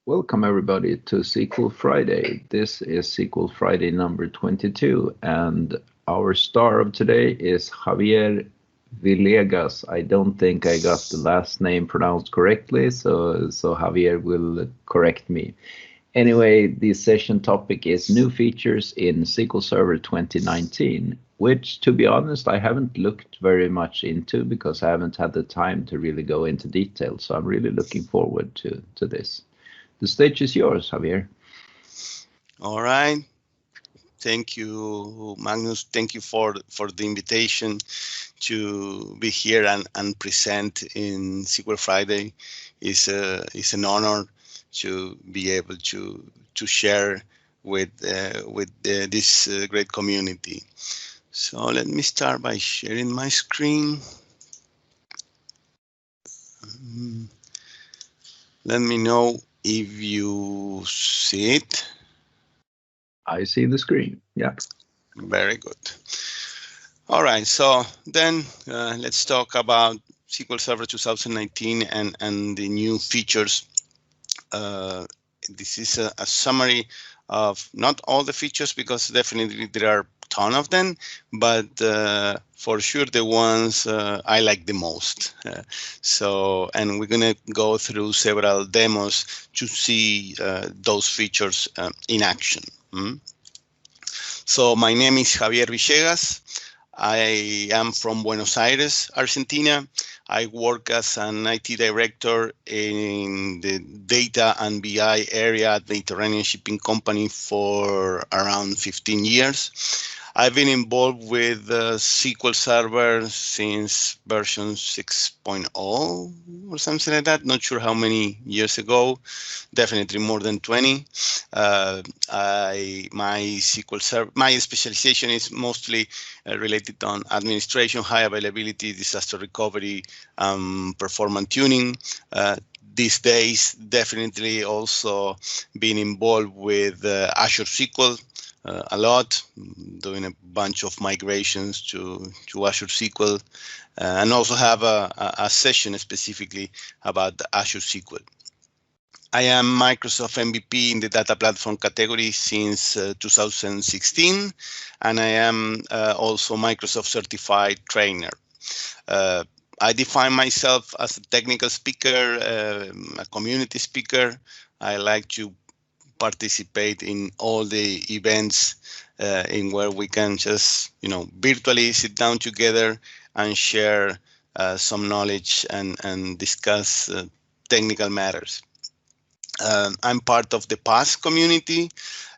Welcome everybody to SQL Friday. This is SQL Friday number 22, and our star of today is Javier Villegas. I don't think I got the last name pronounced correctly, so Javier will correct me. Anyway, the session topic is new features in SQL Server 2019, which, to be honest, I haven't looked very much into because I haven't had the time to really go into detail. So I'm really looking forward to this. The stage is yours, Javier. All right. Thank you, Magnus. Thank you for the invitation to be here and present in SQL Friday. It's an honor to be able to share with this great community. So let me start by sharing my screen. Let me know if you see it. I see the screen. Yeah. Very good. All right. So then let's talk about SQL Server 2019 and the new features. This is a summary of not all the features because definitely there are a ton of them, but for sure the ones I like the most. And we're gonna go through several demos to see those features in action. So my name is Javier Villegas. I am from Buenos Aires, Argentina. I work as an IT director in the data and BI area at Mediterranean Shipping Company for around 15 years. I've been involved with SQL Server since version 6.0 or something like that. Not sure how many years ago. Definitely more than 20. My specialization is mostly related on administration, high availability, disaster recovery, performance tuning. These days, definitely also being involved with Azure SQL. A lot, doing a bunch of migrations to Azure SQL, and also have a session specifically about the Azure SQL. I am Microsoft MVP in the data platform category since 2016, and I am also Microsoft certified trainer. I define myself as a technical speaker, a community speaker. I like to participate in all the events in where we can just, virtually sit down together and share some knowledge and discuss technical matters. I'm part of the PAS community,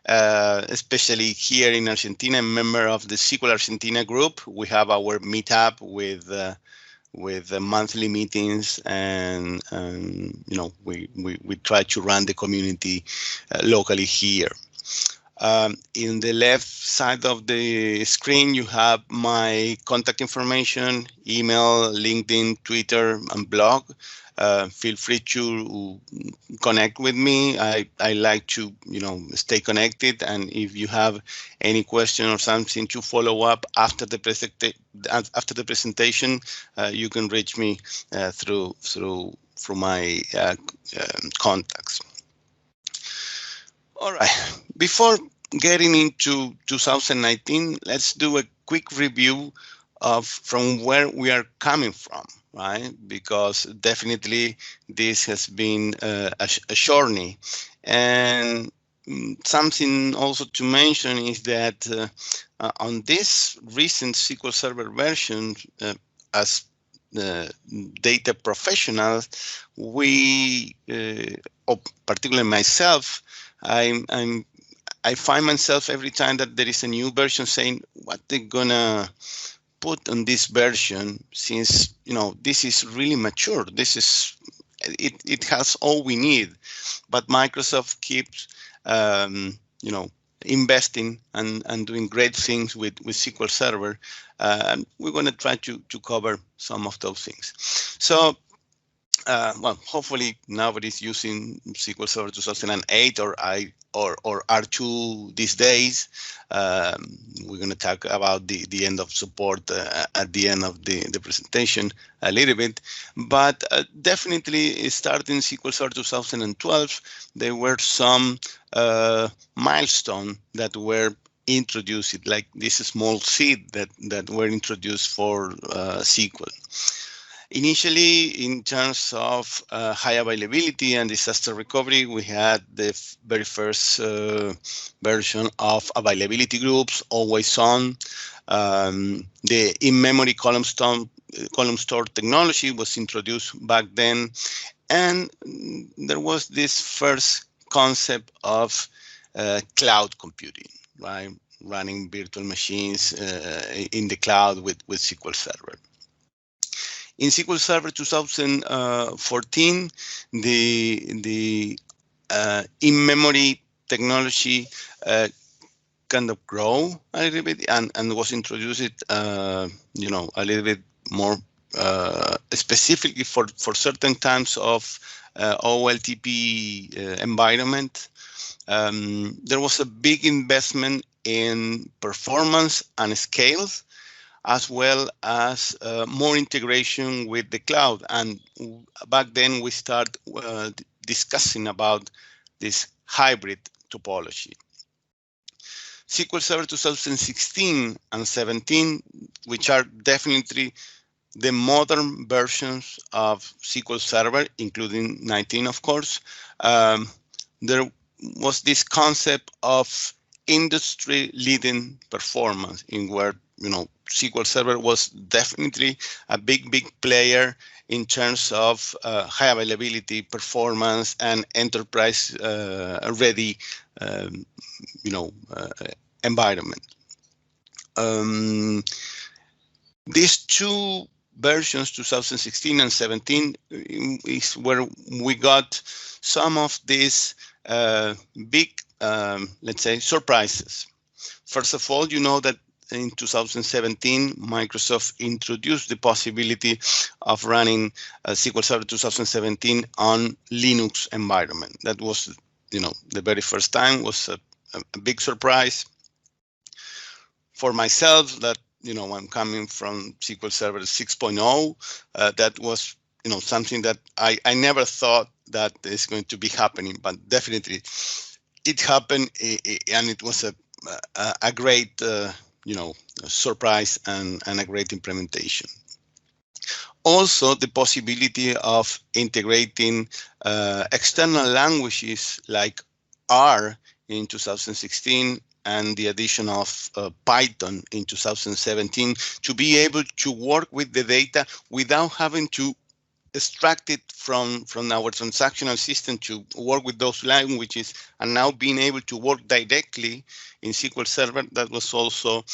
especially here in Argentina. I'm a member of the SQL Argentina group. We have our meetup with monthly meetings, and we try to run the community locally here. In the left side of the screen, you have my contact information, email, LinkedIn, Twitter, and blog. Feel free to connect with me. I like to, stay connected. And if you have any question or something to follow up after the presentation, you can reach me through my contacts. All right. Before getting into 2019, let's do a quick review of from where we are coming from. Right, because definitely this has been a journey, and something also to mention is that on this recent SQL Server version, as data professionals, we, particularly myself, I find myself every time that there is a new version saying what they're gonna put on this version, since this is really mature. This is it has all we need, but Microsoft keeps investing and doing great things with SQL Server, and we're going to try to cover some of those things. So well, hopefully nobody's using SQL Server 2008 or R2 these days. We're going to talk about the end of support at the end of the presentation a little bit, but definitely starting SQL Server 2012, there were some milestones that were introduced, like this small seed that were introduced for SQL. Initially, in terms of high availability and disaster recovery, we had the very first version of availability groups, always on. The in-memory column store technology was introduced back then, and there was this first concept of cloud computing, right? Running virtual machines in the cloud with SQL Server. In SQL Server 2014, the in-memory technology kind of grow a little bit and was introduced, a little bit more specifically for certain types of OLTP environment. There was a big investment in performance and scale, as well as more integration with the cloud. And back then we start discussing about this hybrid topology. SQL Server 2016 and 17, which are definitely the modern versions of SQL Server, including 19, of course, there was this concept of industry-leading performance, in where SQL Server was definitely a big player in terms of high availability, performance, and enterprise ready, environment. These two versions, 2016 and 17, is where we got some of these big, let's say, surprises. First of all, you know that in 2017, Microsoft introduced the possibility of running SQL Server 2017 on Linux environment. That was, the very first time, was a big surprise for myself. That I'm coming from SQL Server 6.0. That was something that I never thought that is going to be happening, but definitely it happened, and it was a great surprise and a great implementation. Also, the possibility of integrating external languages like R in 2016 and the addition of Python in 2017 to be able to work with the data without having to extract it from our transactional system to work with those languages, and now being able to work directly in SQL Server. That was also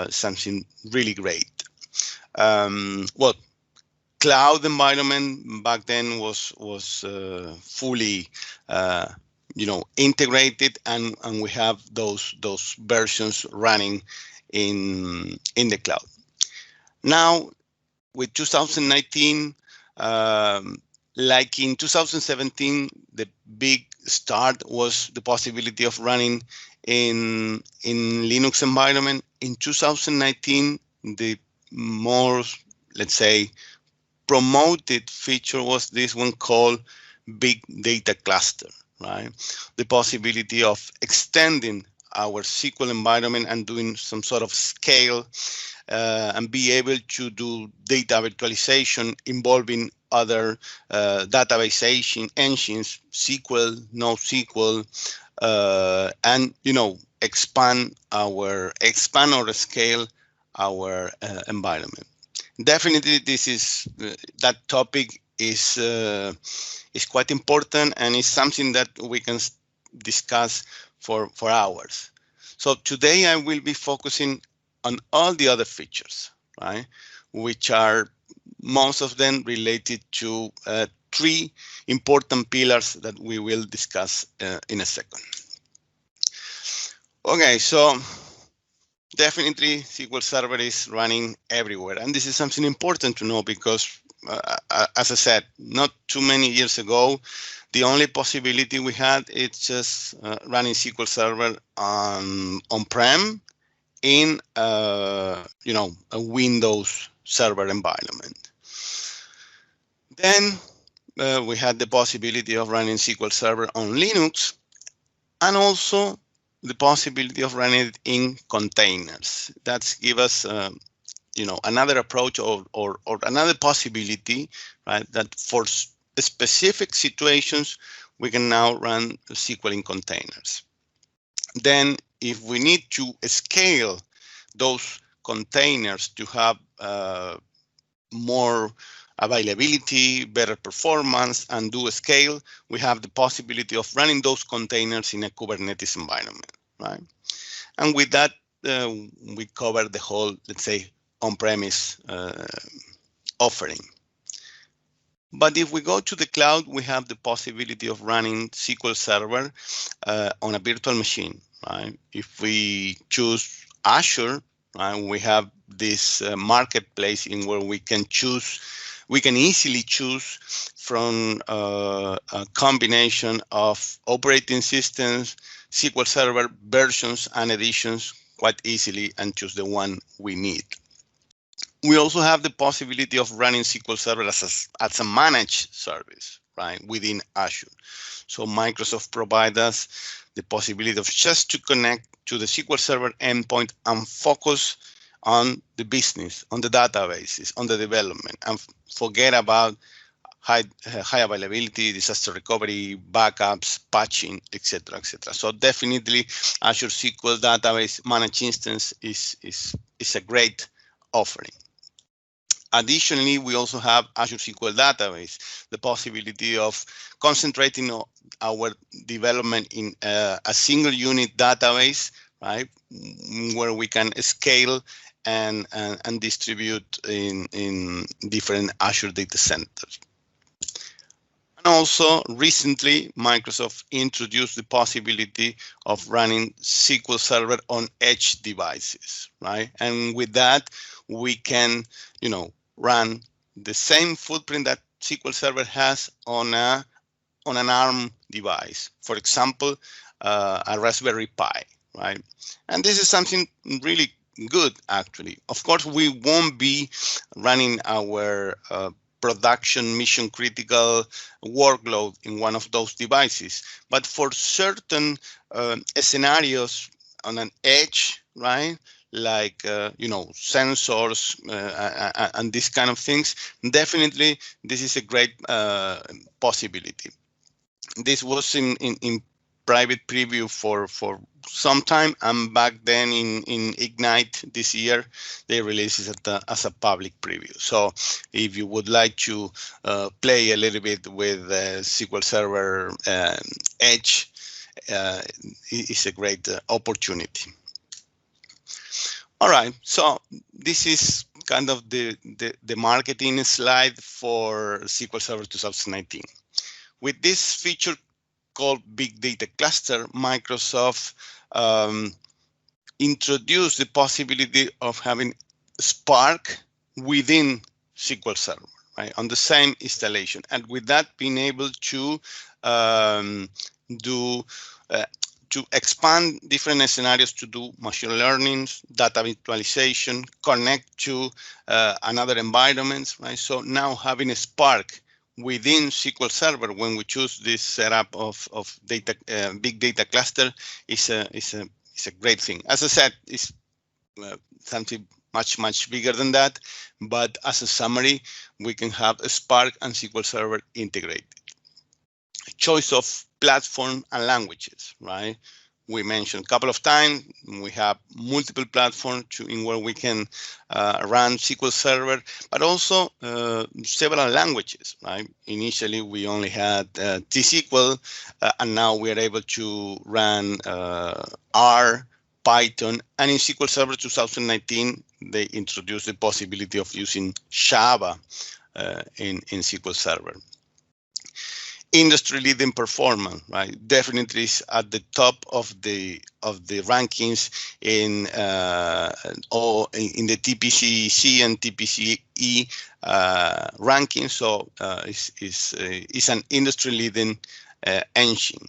something really great. Well, cloud environment back then was fully integrated, and we have those versions running in the cloud. Now with 2019, like in 2017, the big start was the possibility of running in Linux environment. In 2019, the more, let's say, promoted feature was this one called big data cluster, right? The possibility of extending our SQL environment and doing some sort of scale and be able to do data virtualization involving other database engines, SQL, NoSQL, and expand or scale our environment. Definitely, this is that topic is quite important, and is something that we can discuss for hours. So today I will be focusing on all the other features, right, which are most of them related to three important pillars that we will discuss in a second. Okay, so definitely SQL Server is running everywhere, and this is something important to know, because as I said, not too many years ago, the only possibility we had is just running SQL Server on-prem in a Windows Server environment. Then we had the possibility of running SQL Server on Linux, and also the possibility of running it in containers. That's give us another approach or another possibility, right? That for specific situations we can now run SQL in containers. Then, if we need to scale those containers to have more availability, better performance, and do a scale, we have the possibility of running those containers in a Kubernetes environment, right? And with that, we cover the whole, let's say, on-premise offering. But if we go to the cloud, we have the possibility of running SQL Server on a virtual machine, right? If we choose Azure, right, we have this marketplace in where we can easily choose from a combination of operating systems, SQL Server versions and editions quite easily, and choose the one we need. We also have the possibility of running SQL Server as a managed service, right, within Azure. So Microsoft provides us the possibility of just to connect to the SQL Server endpoint and focus on the business, on the databases, on the development, and forget about high availability, disaster recovery, backups, patching, etc., etc. So definitely Azure SQL Database Managed Instance is a great offering. Additionally, we also have Azure SQL Database, the possibility of concentrating our development in a single unit database, right, where we can scale and distribute in different Azure data centers. And also, recently, Microsoft introduced the possibility of running SQL Server on edge devices, right? And with that, we can, run the same footprint that SQL Server has on an ARM device. For example, a Raspberry Pi, right? And this is something really good, actually. Of course, we won't be running our production mission critical workload in one of those devices, but for certain scenarios on an edge, right, like sensors and these kind of things, definitely this is a great possibility. This was in private preview for some time, and back then in Ignite this year, they released it as a public preview. So if you would like to play a little bit with SQL Server Edge, it's a great opportunity. All right, so this is kind of the marketing slide for SQL Server 2019. With this feature called Big Data Cluster, Microsoft introduced the possibility of having Spark within SQL Server, right, on the same installation, and with that being able to to expand different scenarios to do machine learning, data virtualization, connect to another environments, right? So now having a Spark within SQL Server when we choose this setup of data big data cluster is a great thing. As I said, it's something much bigger than that, but as a summary, we can have a Spark and SQL Server integrated. Choice of platform and languages, right? We mentioned a couple of times, we have multiple platforms in where we can run SQL Server, but also several languages, right? Initially, we only had T-SQL, and now we are able to run R, Python, and in SQL Server 2019, they introduced the possibility of using Java in SQL Server. Industry-leading performance, right? Definitely is at the top of the rankings in the TPC-C and TPC-E ranking, so is an industry-leading engine.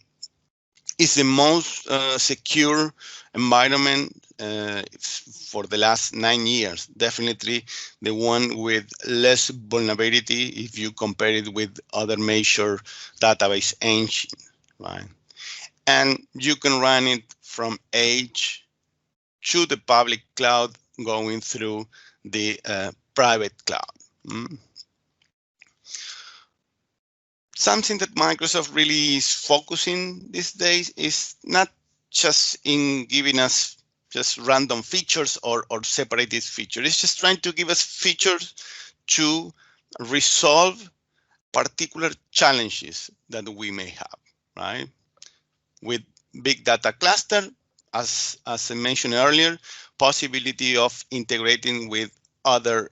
It's the most secure environment for the last 9 years. Definitely the one with less vulnerability if you compare it with other major database engines, right? And you can run it from edge to the public cloud, going through the private cloud. Something that Microsoft really is focusing these days is not just in giving us just random features or separated features. It's just trying to give us features to resolve particular challenges that we may have, right? With big data cluster, as I mentioned earlier, possibility of integrating with other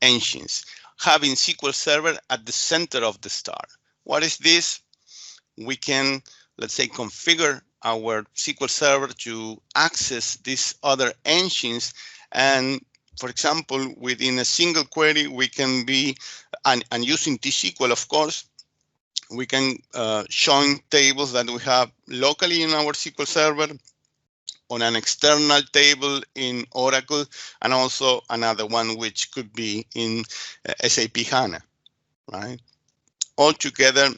engines, having SQL Server at the center of the star. What is this? We can, let's say, configure our SQL Server to access these other engines. And for example, within a single query, we can be, and using T-SQL, of course, we can join tables that we have locally in our SQL Server on an external table in Oracle, and also another one which could be in SAP HANA, right? All together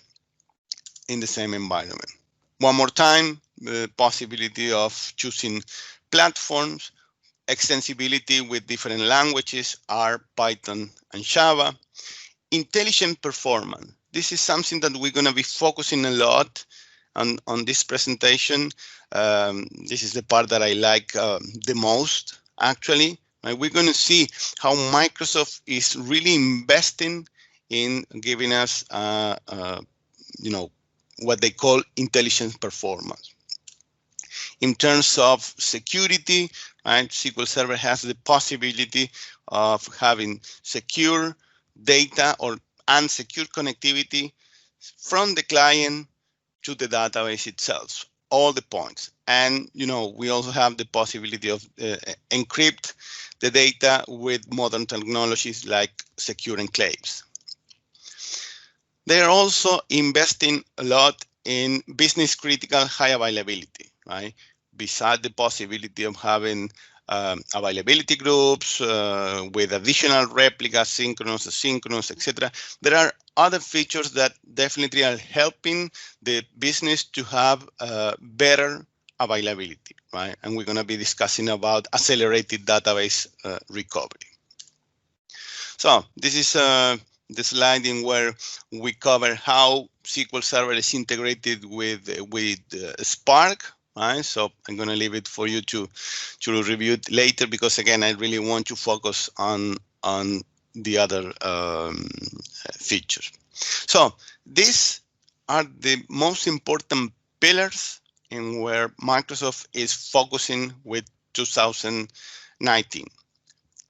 in the same environment. One more time, the possibility of choosing platforms, extensibility with different languages, R, Python, and Java. Intelligent performance. This is something that we're going to be focusing a lot on this presentation. This is the part that I like the most, actually. We're going to see how Microsoft is really investing in giving us, what they call intelligent performance. In terms of security, right, SQL Server has the possibility of having secure data or unsecure connectivity from the client to the database itself, all the points. And we also have the possibility of encrypt the data with modern technologies like secure enclaves. They are also investing a lot in business critical high availability, right? Besides the possibility of having availability groups with additional replicas, synchronous, asynchronous, etc. There are other features that definitely are helping the business to have better availability, right? And we're going to be discussing about accelerated database recovery. So this is the slide in where we cover how SQL Server is integrated with Spark. Right, so I'm going to leave it for you to review it later, because again, I really want to focus on the other features. So these are the most important pillars in where Microsoft is focusing with 2019.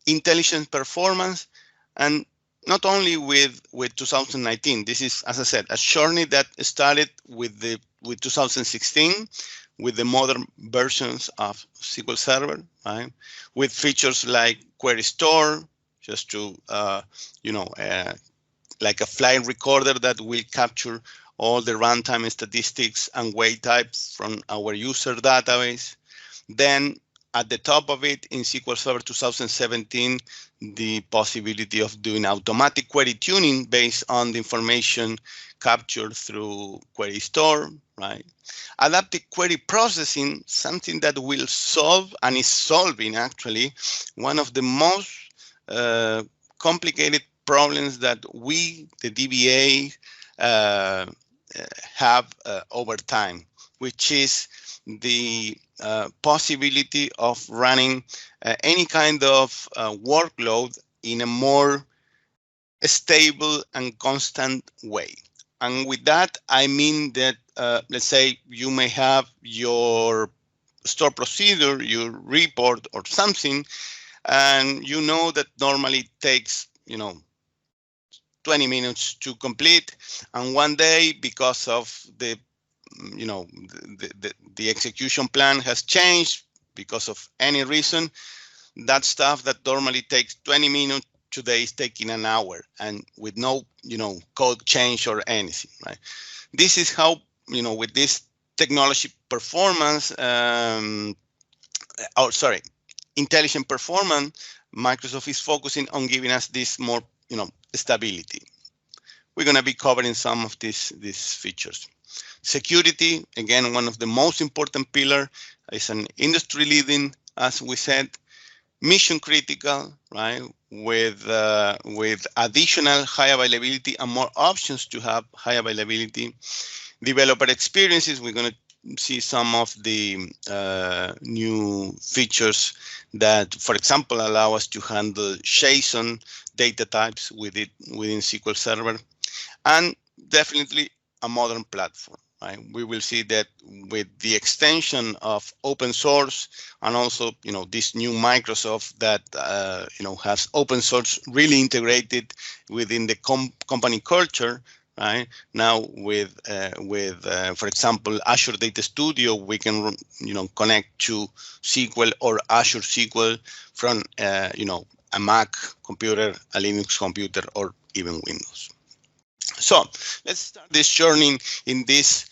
Intelligent performance, and not only with 2019. This is, as I said, a journey that started with 2016. With the modern versions of SQL Server, right? With features like query store, just to, like a flight recorder that will capture all the runtime statistics and wait types from our user database. Then at the top of it, in SQL Server 2017, the possibility of doing automatic query tuning based on the information captured through query store, right? Adaptive query processing, something that will solve and is solving actually one of the most complicated problems that we, the DBA, have over time, which is the possibility of running any kind of workload in a more stable and constant way. And with that, I mean that, let's say you may have your store procedure, your report or something, and you know that normally takes, 20 minutes to complete. And one day, because of the execution plan has changed because of any reason, that stuff that normally takes 20 minutes today is taking an hour and with no, code change or anything, right? This is how, with this technology performance, intelligent performance, Microsoft is focusing on giving us this more, stability. We're going to be covering some of these features. Security, again, one of the most important pillars, is an industry leading, as we said, mission critical, right? With additional high availability and more options to have high availability. Developer experiences, we're going to see some of the new features that, for example, allow us to handle JSON data types within SQL Server, and definitely a modern platform. Right? We will see that with the extension of open source and also, this new Microsoft that, has open source really integrated within the company culture. Right now, with for example, Azure Data Studio, we can connect to SQL or Azure SQL from a Mac computer, a Linux computer, or even Windows. So let's start this journey in this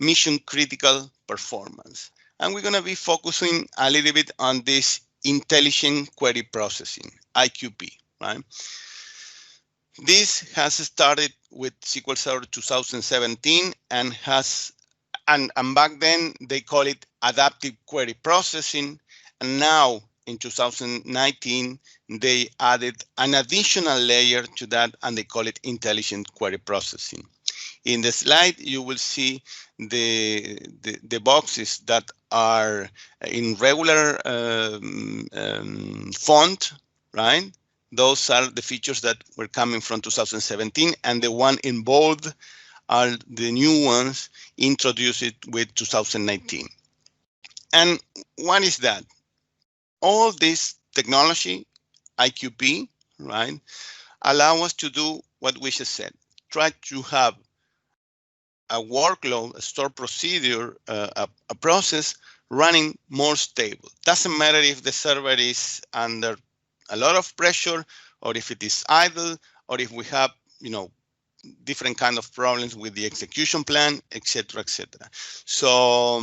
mission critical performance, and we're going to be focusing a little bit on this intelligent query processing, IQP. Right. This has started with SQL Server 2017 and back then they call it adaptive query processing, and now in 2019 they added an additional layer to that and they call it intelligent query processing. In the slide you will see the boxes that are in regular font, right? Those are the features that were coming from 2017, and the one in bold are the new ones introduced with 2019. And what is that? All this technology, IQP, right, allow us to do what we just said. Try to have a workload, a stored procedure, a process running more stable. Doesn't matter if the server is under a lot of pressure, or if it is idle, or if we have, different kind of problems with the execution plan, etc., etc. So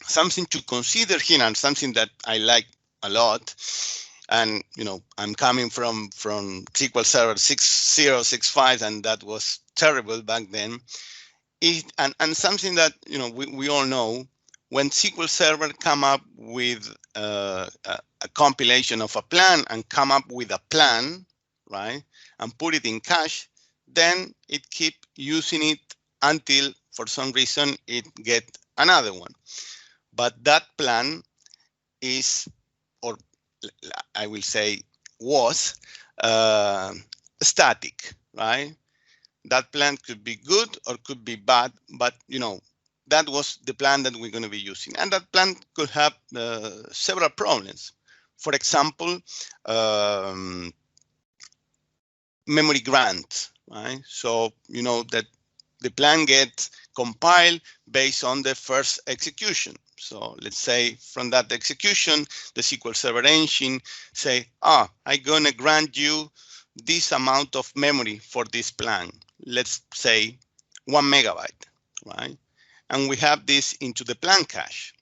something to consider here, and something that I like a lot, and I'm coming from SQL Server 6065, and that was terrible back then. And something that we all know, when SQL Server come up with a compilation of a plan and come up with a plan, right, and put it in cache, then it keep using it until for some reason it get another one. But that plan is, or I will say was, static, right? That plan could be good or could be bad, but that was the plan that we're going to be using. And that plan could have several problems. For example, memory grant, right? So, that the plan gets compiled based on the first execution. So let's say from that execution, the SQL Server engine say, I'm going to grant you this amount of memory for this plan. Let's say 1 megabyte, right? And we have this into the plan cache.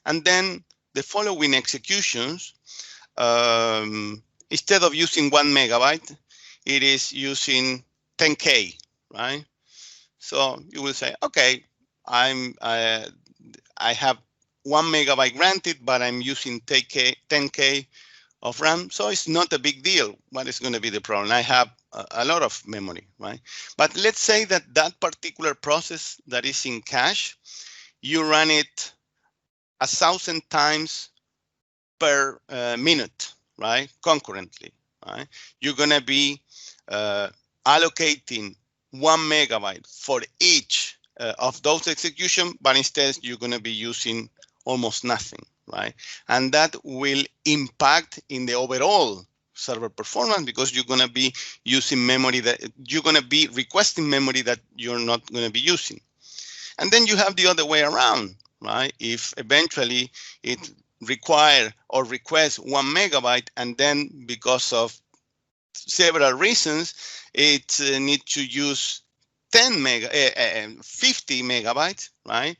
And then the following executions, instead of using 1 megabyte, it is using 10K, right? So you will say, okay, I have 1 megabyte granted, but I'm using 10K of RAM, so it's not a big deal. What is going to be the problem? I have a lot of memory, right? But let's say that that particular process that is in cache, you run it 1,000 times per minute, right? Concurrently, right? You're going to be allocating 1 megabyte for each of those executions, but instead you're going to be using almost nothing, right? And that will impact in the overall server performance, because you're going to be using memory that you're going to be requesting memory that you're not going to be using. And then you have the other way around, right? If eventually it require or requests 1 megabyte, and then because of several reasons. It needs to use 50 megabytes, right?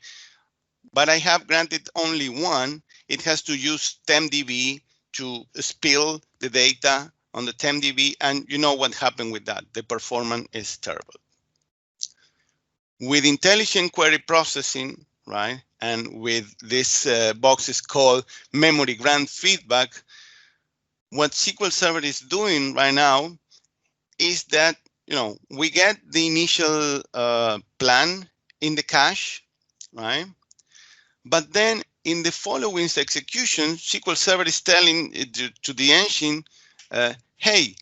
But I have granted only one. It has to use TempDB to spill the data on the TempDB, and you know what happened with that. The performance is terrible. With intelligent query processing, right, and with this box is called memory grant feedback, what SQL Server is doing right now is that, you know, we get the initial plan in the cache, right? But then in the following execution, SQL Server is telling to the engine, hey,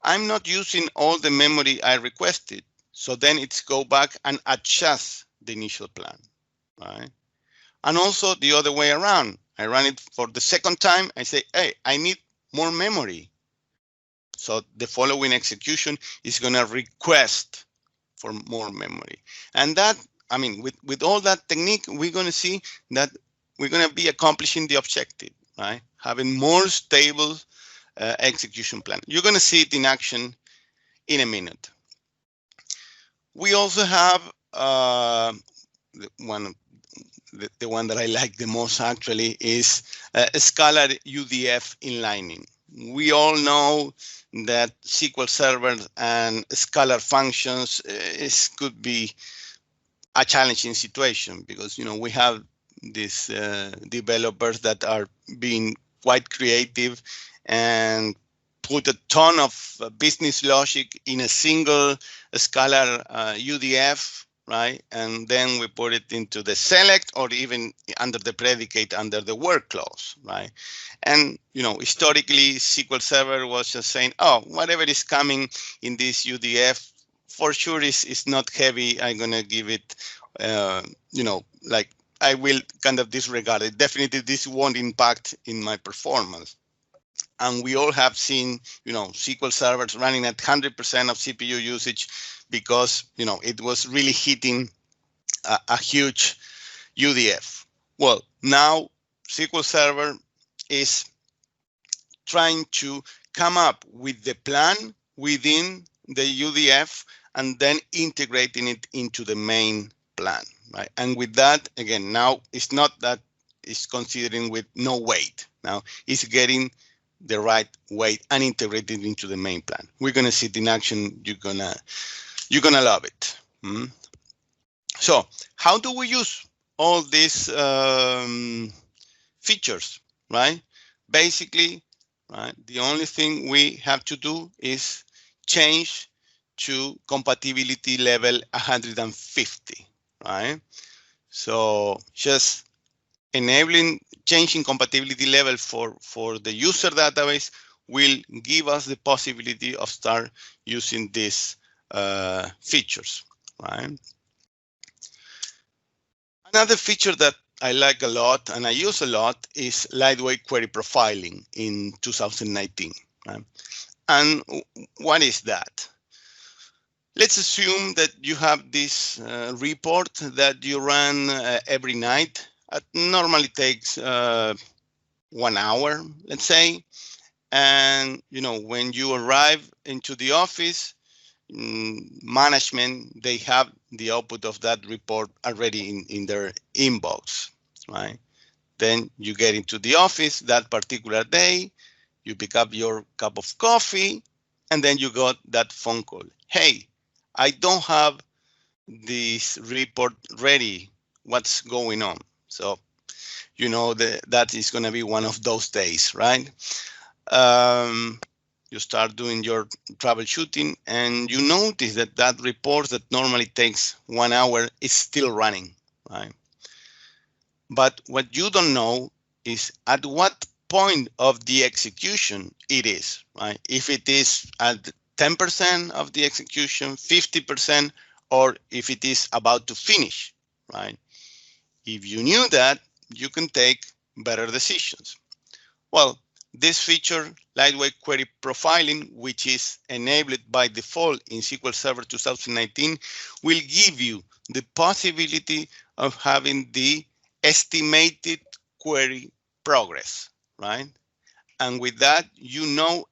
I'm not using all the memory I requested. So then it's go back and adjust the initial plan, right? And also the other way around. I run it for the second time. I say, hey, I need more memory. So the following execution is going to request for more memory. And that, I mean, with all that technique, we're going to see that we're going to be accomplishing the objective, right? Having more stable execution plan. You're going to see it in action in a minute. We also have the one that I like the most actually is Scalar UDF inlining. We all know that SQL Server and Scalar functions could be a challenging situation because, you know, we have these developers that are being quite creative and put a ton of business logic in a single Scalar UDF, right? And then we put it into the select or even under the predicate under the work clause, right? And, you know, historically, SQL Server was just saying, oh, whatever is coming in this UDF, for sure is not heavy. I'm going to give it, you know, like I will kind of disregard it. Definitely, this won't impact in my performance. And we all have seen, you know, SQL servers running at 100% of CPU usage because, you know, it was really hitting a huge UDF. Well, now SQL Server is trying to come up with the plan within the UDF and then integrating it into the main plan, right? And with that, again, now it's not that it's considering with no weight. Now it's getting the right weight and integrated into the main plan. We're gonna see it in action. You're gonna love it. So how do we use all these features, right? Basically, right, the only thing we have to do is change to compatibility level 150, right? So just enabling changing compatibility level for the user database will give us the possibility of start using these features, right? Another feature that I like a lot and I use a lot is lightweight query profiling in 2019. Right? And what is that? Let's assume that you have this report that you run every night. It normally takes 1 hour, let's say. And you know, when you arrive into the office, management, they have the output of that report already in their inbox, right? Then you get into the office that particular day, you pick up your cup of coffee, and then you got that phone call. Hey, I don't have this report ready. What's going on? So, you know, that is going to be one of those days, right? You start doing your troubleshooting and you notice that that report that normally takes 1 hour is still running, right? But what you don't know is at what point of the execution it is, right? If it is at 10% of the execution, 50%, or if it is about to finish, right? If you knew that, you can take better decisions. Well, this feature, lightweight query profiling, which is enabled by default in SQL Server 2019, will give you the possibility of having the estimated query progress, right? And with that, you know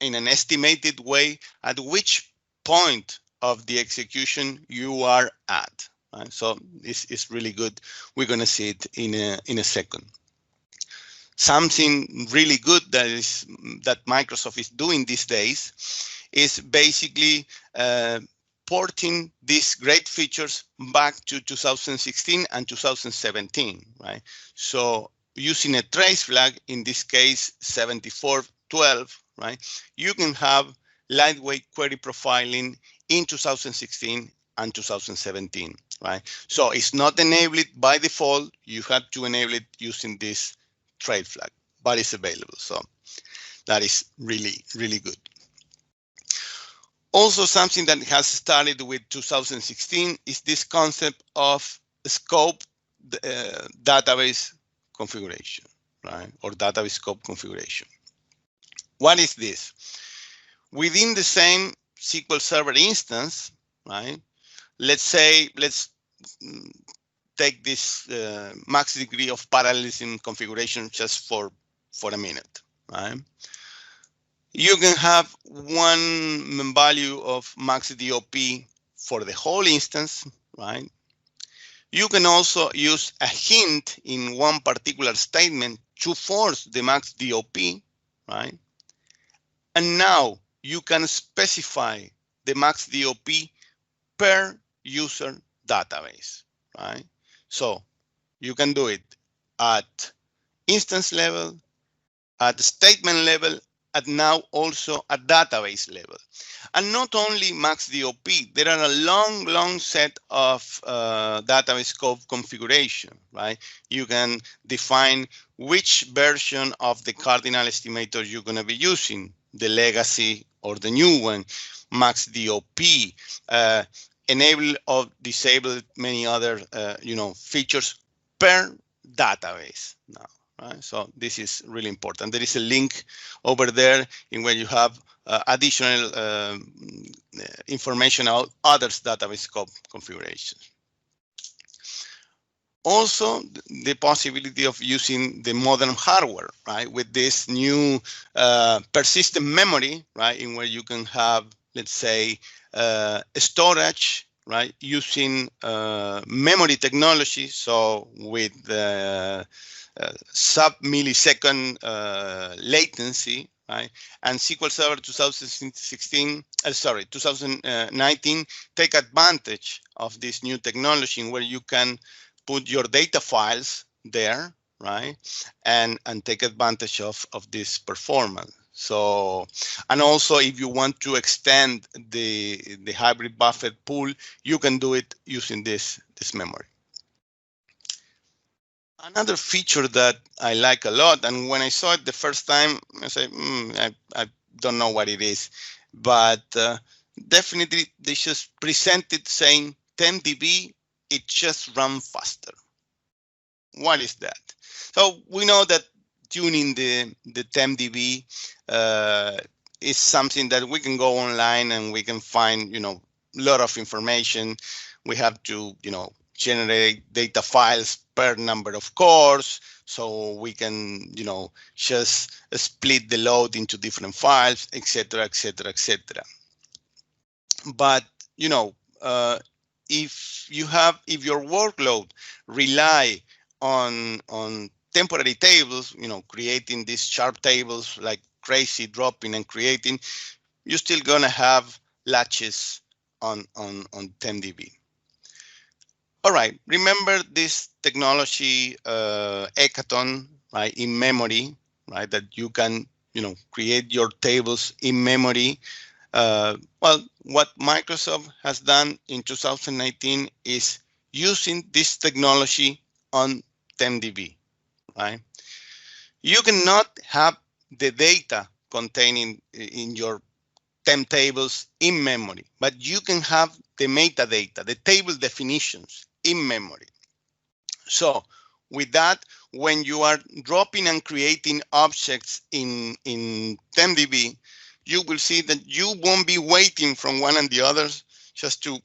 in an estimated way at which point of the execution you are at. Right? So this is really good. We're going to see it in a second. Something really good that Microsoft is doing these days is basically porting these great features back to 2016 and 2017, right? So using a trace flag, in this case 7412, right? You can have lightweight query profiling in 2016 and 2017, right? So it's not enabled by default. You have to enable it using this trace flag, but it's available. So that is really, really good. Also, something that has started with 2016 is this concept of scope database configuration, right? Or database scope configuration. What is this? Within the same SQL Server instance, right? Let's take this max degree of parallelism configuration just for a minute, right? You can have one value of max DOP for the whole instance, right? You can also use a hint in one particular statement to force the max DOP, right? And now you can specify the max DOP per user database, right? So you can do it at instance level, at statement level, and now also at database level. And not only max DOP, there are a long set of database scope configuration, right? You can define which version of the cardinal estimator you're going to be using, the legacy or the new one, max DOP, enable or disable many other features per database now. Right? So this is really important. There is a link over there in where you have additional information about others database scope configurations. Also, the possibility of using the modern hardware, right, with this new persistent memory, right, in where you can have, let's say, storage, right, using memory technology. So with sub-millisecond latency, right? And SQL Server 2019 take advantage of this new technology where you can put your data files there, right? And take advantage of this performance. So, and also if you want to extend the hybrid buffer pool, you can do it using this memory. Another feature that I like a lot, and when I saw it the first time, I said, I don't know what it is, but definitely they just presented saying 10dB, it just runs faster. What is that? So we know that tuning the 10dB is something that we can go online and we can find, a lot of information. We have to, generate data files per number of cores, so we can, just split the load into different files, etc., etc., etc. But, if your workload rely on temporary tables, creating these sharp tables like crazy, dropping and creating, you're still gonna have latches on 10dB. All right, remember this technology, Hackathon, right, in memory, right, that you can, create your tables in memory. Well, what Microsoft has done in 2019 is using this technology on 10dB, right? You cannot have the data containing in your temp tables in memory, but you can have the metadata, the table definitions in memory. So with that, when you are dropping and creating objects in 10dB, you will see that you won't be waiting from one and the others just to,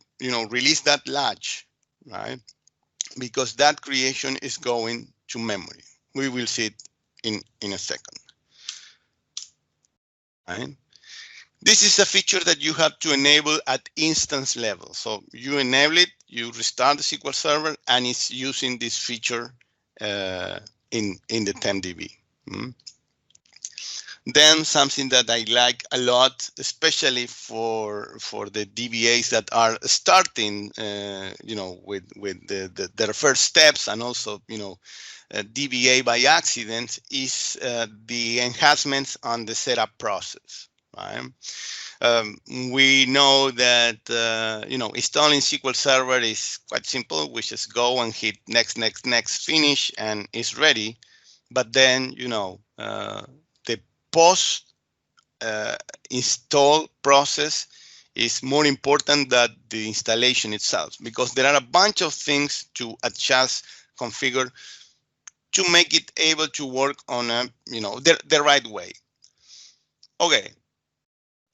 release that latch, right? Because that creation is going to memory. We will see it in a second, right? This is a feature that you have to enable at instance level. So you enable it, you restart the SQL Server, and it's using this feature in the TempDB. Then something that I like a lot, especially for the DBAs that are starting, with their first steps, and also, DBA by accident, is the enhancements on the setup process. Right? We know that installing SQL Server is quite simple. We just go and hit next, finish, and it's ready. But then the post install process is more important than the installation itself, because there are a bunch of things to adjust, configure, to make it able to work on the right way. Okay.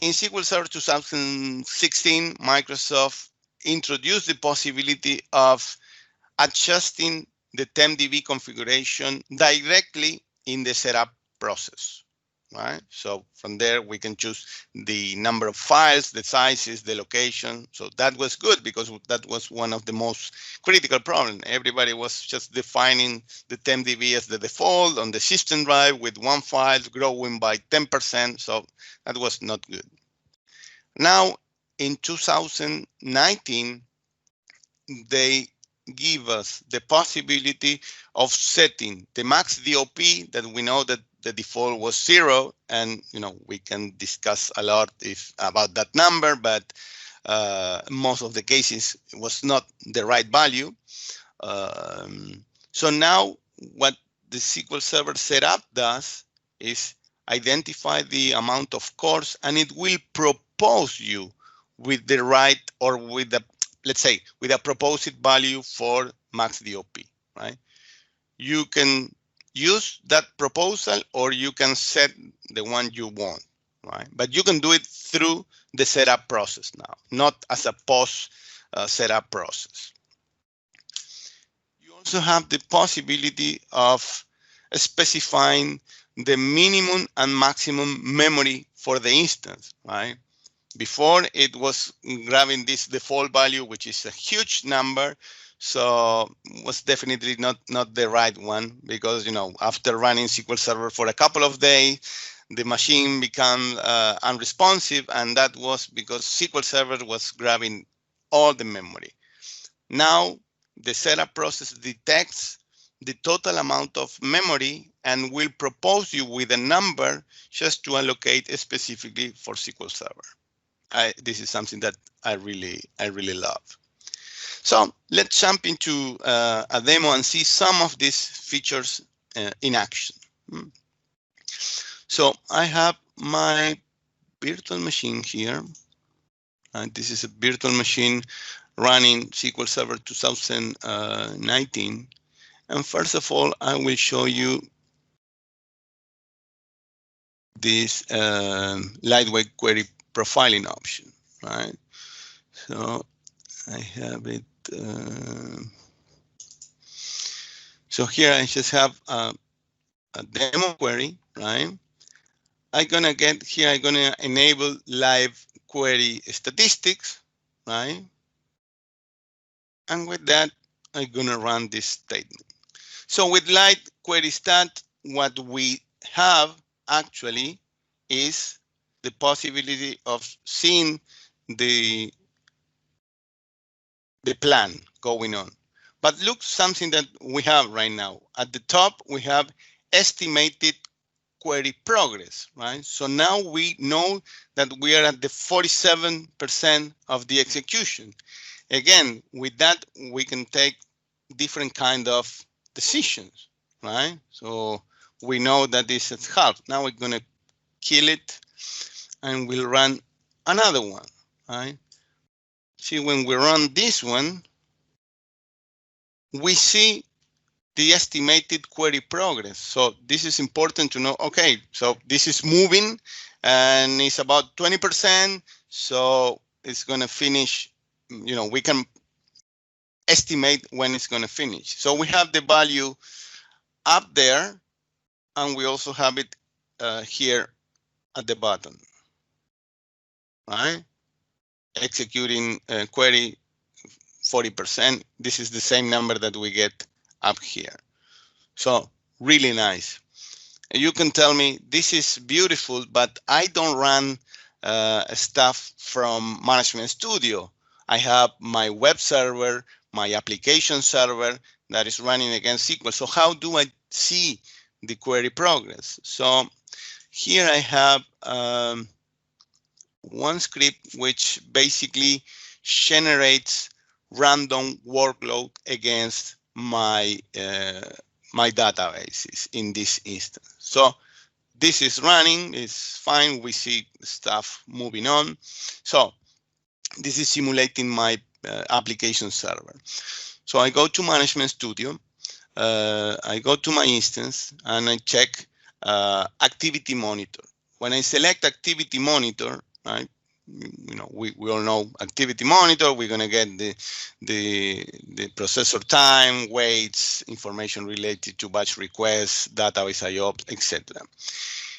In SQL Server 2016, Microsoft introduced the possibility of adjusting the TempDB configuration directly in the setup process, right? So from there, we can choose the number of files, the sizes, the location. So that was good, because that was one of the most critical problems. Everybody was just defining the TempDB as the default on the system drive with one file growing by 10%. So that was not good. Now, in 2019, they give us the possibility of setting the max DOP, that we know that the default was 0, and we can discuss a lot about that number, but most of the cases it was not the right value. So now what the SQL Server setup does is identify the amount of cores, and it will propose you with the right, or with the, let's say, with a proposed value for max DOP, right? You can use that proposal, or you can set the one you want, right? But you can do it through the setup process now, not as a post setup process. You also have the possibility of specifying the minimum and maximum memory for the instance, right? Before, it was grabbing this default value, which is a huge number. So was definitely not the right one, because after running SQL Server for a couple of days, the machine became unresponsive, and that was because SQL Server was grabbing all the memory. Now the setup process detects the total amount of memory and will propose you with a number just to allocate specifically for SQL Server. This is something that I really love. So let's jump into a demo and see some of these features in action. So I have my virtual machine here. This is a virtual machine running SQL Server 2019. And first of all, I will show you this lightweight query profiling option, right? So I have it. So here I just have a demo query, right? I'm gonna enable live query statistics, right? And with that, I'm gonna run this statement. So with live query stat, what we have actually is the possibility of seeing the plan going on. But look, something that we have right now. At the top, we have estimated query progress, right? So now we know that we are at the 47% of the execution. Again, with that, we can take different kind of decisions, right? So we know that this is half. Now we're gonna kill it, and we'll run another one, right? See, when we run this one, we see the estimated query progress. So this is important to know. Okay, so this is moving, and it's about 20%. So it's going to finish, we can estimate when it's going to finish. So we have the value up there, and we also have it here at the bottom. right? Executing query 40%. This is the same number that we get up here. So really nice. You can tell me this is beautiful, but I don't run stuff from Management Studio. I have my web server, my application server that is running against SQL. So how do I see the query progress? So here I have one script which basically generates random workload against my my databases in this instance. So this is running, it's fine. We see stuff moving on. So this is simulating my application server. So I go to Management Studio, I go to my instance, and I check Activity Monitor. When I select Activity Monitor, right, you know, we all know Activity Monitor. We're gonna get the processor time, weights, information related to batch requests, database IOPS, etc.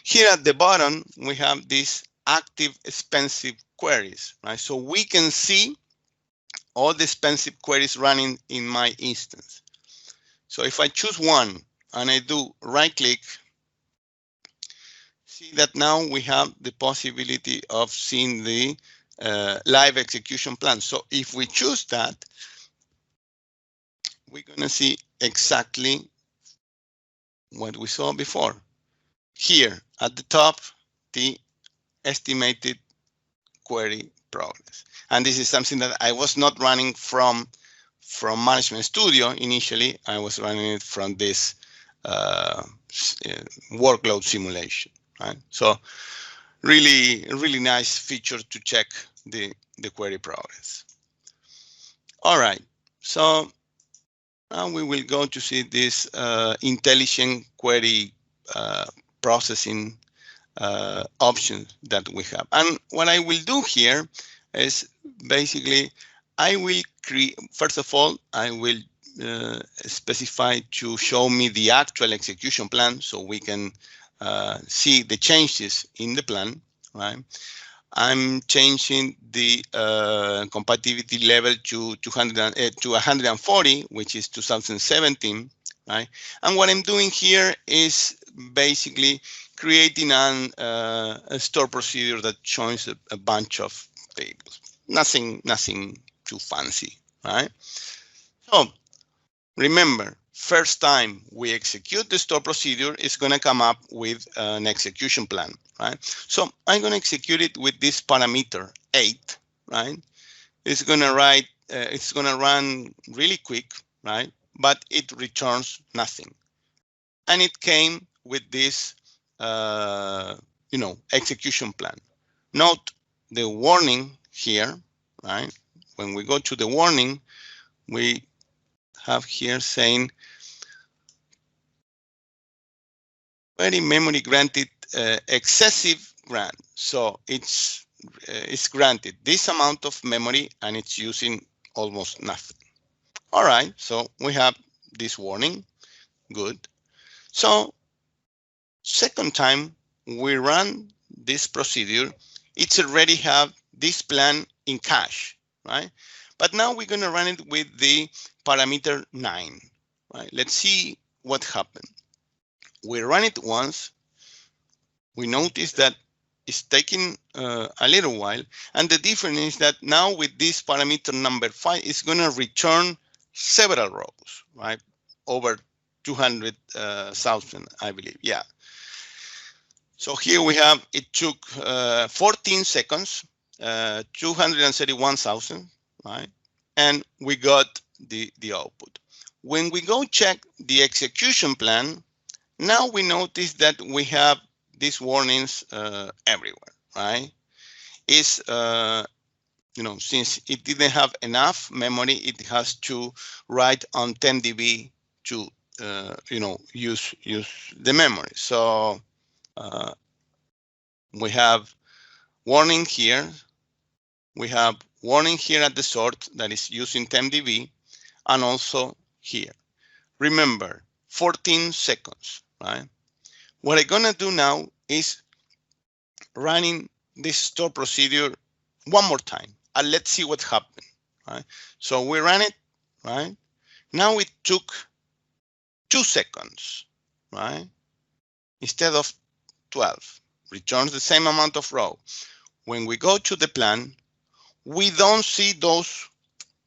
Here at the bottom, we have these active expensive queries, right? So we can see all the expensive queries running in my instance. So if I choose one and I do right click, see that now we have the possibility of seeing the live execution plan. So if we choose that, we're going to see exactly what we saw before. Here at the top, the estimated query progress. And this is something that I was not running from Management Studio initially. I was running it from this workload simulation, right? So really nice feature to check the query progress. All right, so now we will go to see this intelligent query processing options that we have. And what I will do here is basically I will create, first of all, I will specify to show me the actual execution plan so we can see the changes in the plan, right? I'm changing the compatibility level to 140, which is 2017, right? And what I'm doing here is basically creating a store procedure that joins a bunch of tables. Nothing too fancy, right? So remember, first time we execute the store procedure, it's going to come up with an execution plan, right? So I'm going to execute it with this parameter 8, right? It's going to write, it's going to run really quick, right? But it returns nothing. And it came with this, execution plan. Note the warning here, right? When we go to the warning, we have here saying query memory granted excessive grant. So it's granted this amount of memory and it's using almost nothing. All right, so we have this warning. Good. So second time we run this procedure, it's already have this plan in cache, right? But now we're going to run it with the parameter 9, right? Let's see what happened. We run it once. We notice that it's taking a little while. And the difference is that now with this parameter number 5, it's going to return several rows, right? Over 200,000, I believe. Yeah. So here we have, it took 14 seconds, 231,000, right? And we got the output. When we go check the execution plan, now we notice that we have these warnings everywhere, right? It's, since it didn't have enough memory, it has to write on 10 dB to, use the memory. So we have warning here. We have warning here at the sort that is using 10 dB, and also here. Remember, 14 seconds, right? What I'm gonna do now is running this store procedure one more time, and let's see what happened. Right? So we ran it. Right? Now it took 2 seconds. Right? Instead of 12, returns the same amount of row. When we go to the plan, we don't see those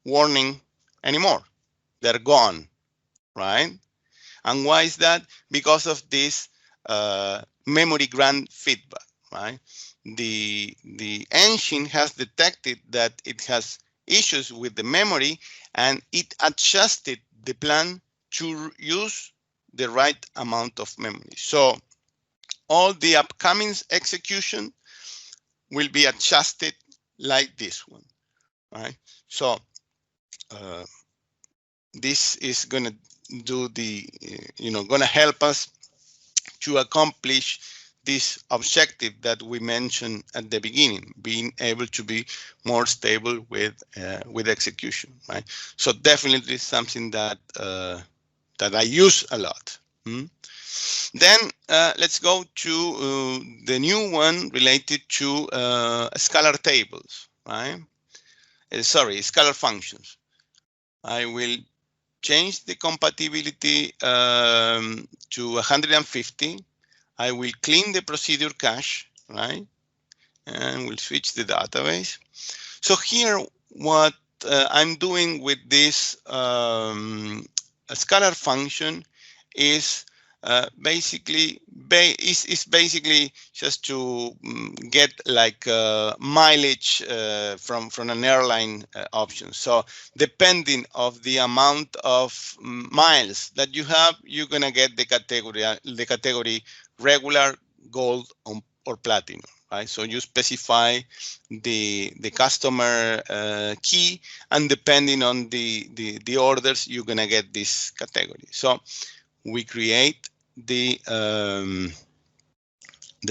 warning anymore. They're gone, right? And why is that? Because of this memory grant feedback, right? The engine has detected that it has issues with the memory, and it adjusted the plan to use the right amount of memory. So all the upcoming execution will be adjusted like this one, right? So this is going to do the, going to help us to accomplish this objective that we mentioned at the beginning, being able to be more stable with execution, right? So definitely something that that I use a lot. Then let's go to the new one related to scalar tables, right? Sorry, scalar functions. I will change the compatibility to 150. I will clean the procedure cache, right? And we'll switch the database. So here, what I'm doing with this scalar function is basically just to get like mileage from an airline option. So depending of the amount of miles that you have, you're gonna get the category regular, gold, or platinum. Right, so you specify the customer key, and depending on the orders, you're gonna get this category. So we create the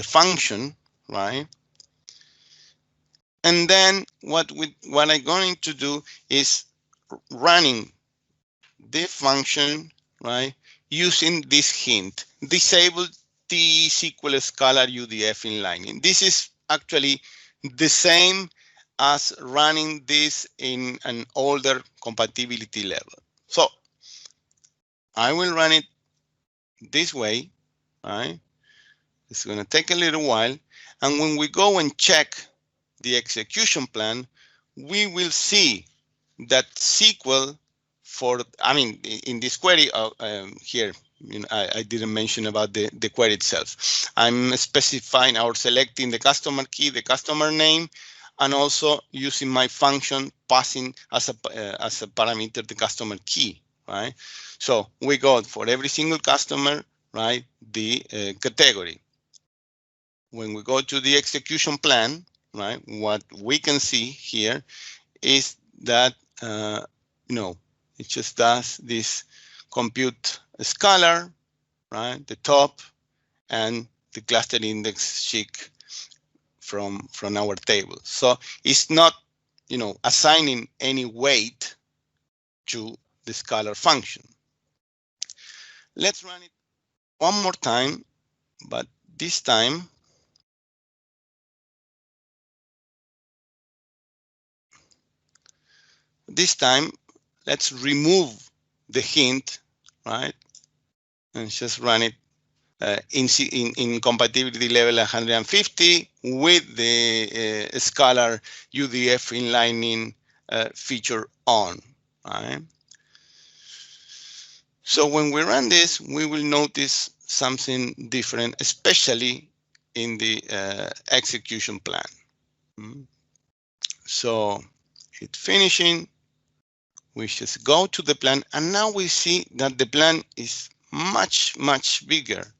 function, right? And then what I'm going to do is running the function, right, using this hint: disable the SQL Scalar UDF inlining. This is actually the same as running this in an older compatibility level. So I will run it this way, right? It's going to take a little while. And when we go and check the execution plan, we will see that SQL in this query here, I didn't mention about the query itself. I'm specifying or selecting the customer key, the customer name, and also using my function passing as a parameter the customer key, right? So we got for every single customer, right, the category. When we go to the execution plan, right, what we can see here is that it just does this compute scalar, right, the top, and the cluster index check from our table. So it's not, assigning any weight to the scalar function. Let's run it one more time, but this time let's remove the hint, right, and just run it in compatibility level 150 with the scalar UDF inlining feature on, right? So when we run this, we will notice something different, especially in the execution plan. So it's finishing. We just go to the plan, and now we see that the plan is much, much bigger.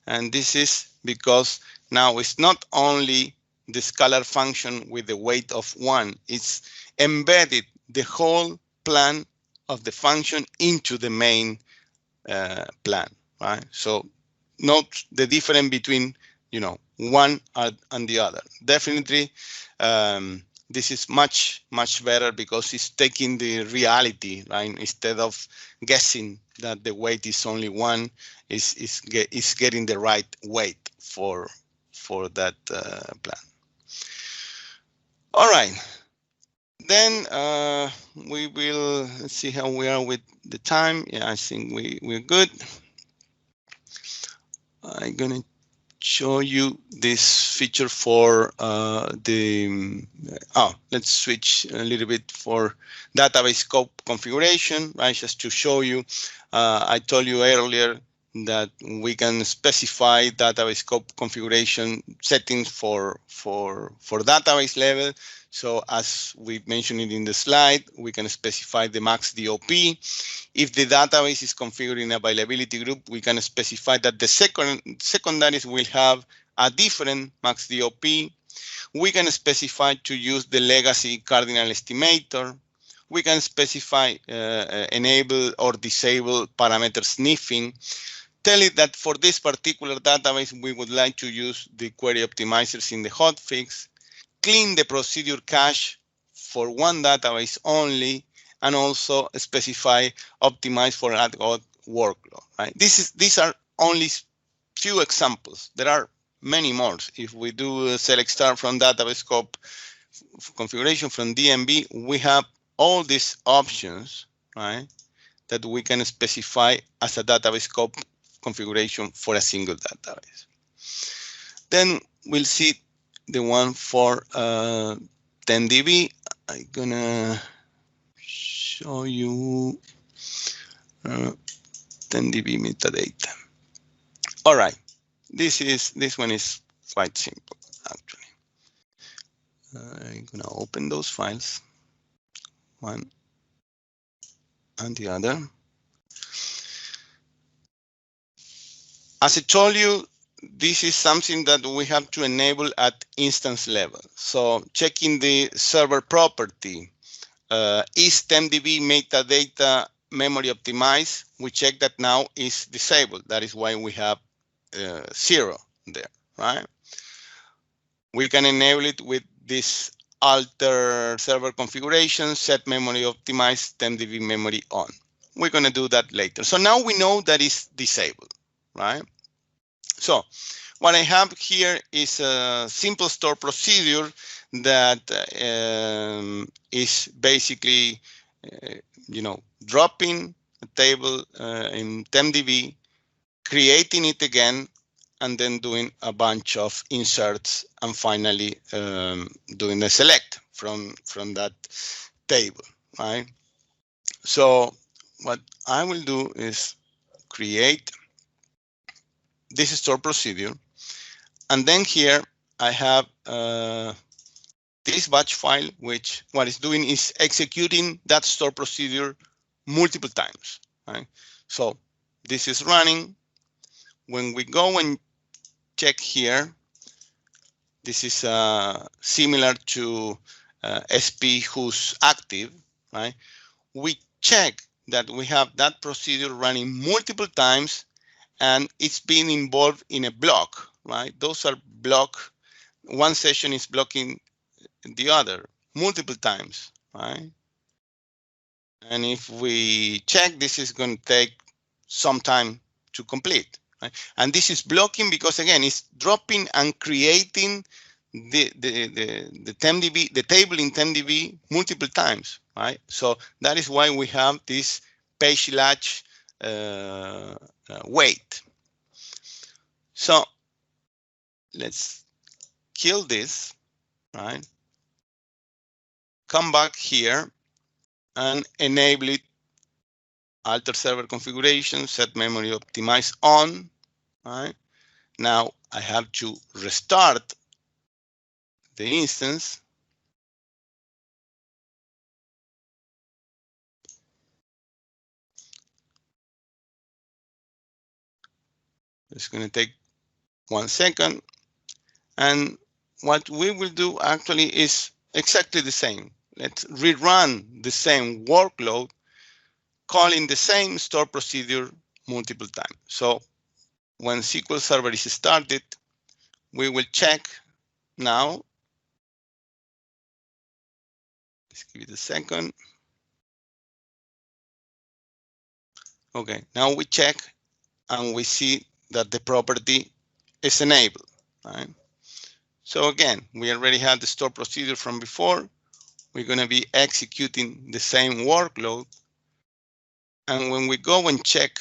And this is because now it's not only the scalar function with the weight of 1, it's embedded the whole plan of the function into the main plan, right? So note the difference between, one and the other. Definitely, this is much, much better because it's taking the reality, right? Instead of guessing that the weight is only 1, is getting the right weight for that plan. All right. Then we will, let's see how we are with the time. Yeah, I think we're good. I'm gonna show you this feature for let's switch a little bit for database scope configuration, right? Just to show you, I told you earlier that we can specify database scope configuration settings for database level. So as we mentioned it in the slide, we can specify the max DOP. If the database is configured in availability group, we can specify that the secondaries will have a different max DOP. We can specify to use the legacy cardinal estimator. We can specify enable or disable parameter sniffing. Tell it that for this particular database, we would like to use the query optimizers in the hotfix, clean the procedure cache for one database only, and also specify optimize for ad hoc workload. Right? These are only few examples. There are many more. If we do a select star from database scope configuration from DMB, we have all these options, right, that we can specify as a database scope configuration for a single database. Then we'll see the one for 10DB. I'm gonna show you 10DB metadata. All right, this one is quite simple actually. I'm gonna open those files, one and the other. As I told you, this is something that we have to enable at instance level. So checking the server property, is 10DB metadata memory optimized? We check that now is disabled. That is why we have 0 there, right? We can enable it with this alter server configuration, set memory optimized, 10DB memory on. We're gonna do that later. So now we know that it's disabled, right? So what I have here is a simple store procedure that is basically, dropping a table in 10DB, creating it again, and then doing a bunch of inserts, and finally doing the select from that table, right? So what I will do is create this store procedure, and then here I have this batch file, which what it's doing is executing that store procedure multiple times, right? So this is running. When we go and check here, this is similar to SP who's active, right? We check that we have that procedure running multiple times, and it's being involved in a block, right? Those are block. One session is blocking the other multiple times, right? And if we check, this is going to take some time to complete, right? And this is blocking because, again, it's dropping and creating the 10DB, the table in 10DB multiple times, right? So that is why we have this page latch wait. So let's kill this, right? Come back here and enable it, alter server configuration, set memory optimize on, right? Now I have to restart the instance. It's going to take 1 second. And what we will do actually is exactly the same. Let's rerun the same workload, calling the same store procedure multiple times. So when SQL Server is started, we will check now. Let's give it a second. Okay, now we check and we see that the property is enabled, right? So again, we already had the store procedure from before. We're going to be executing the same workload. And when we go and check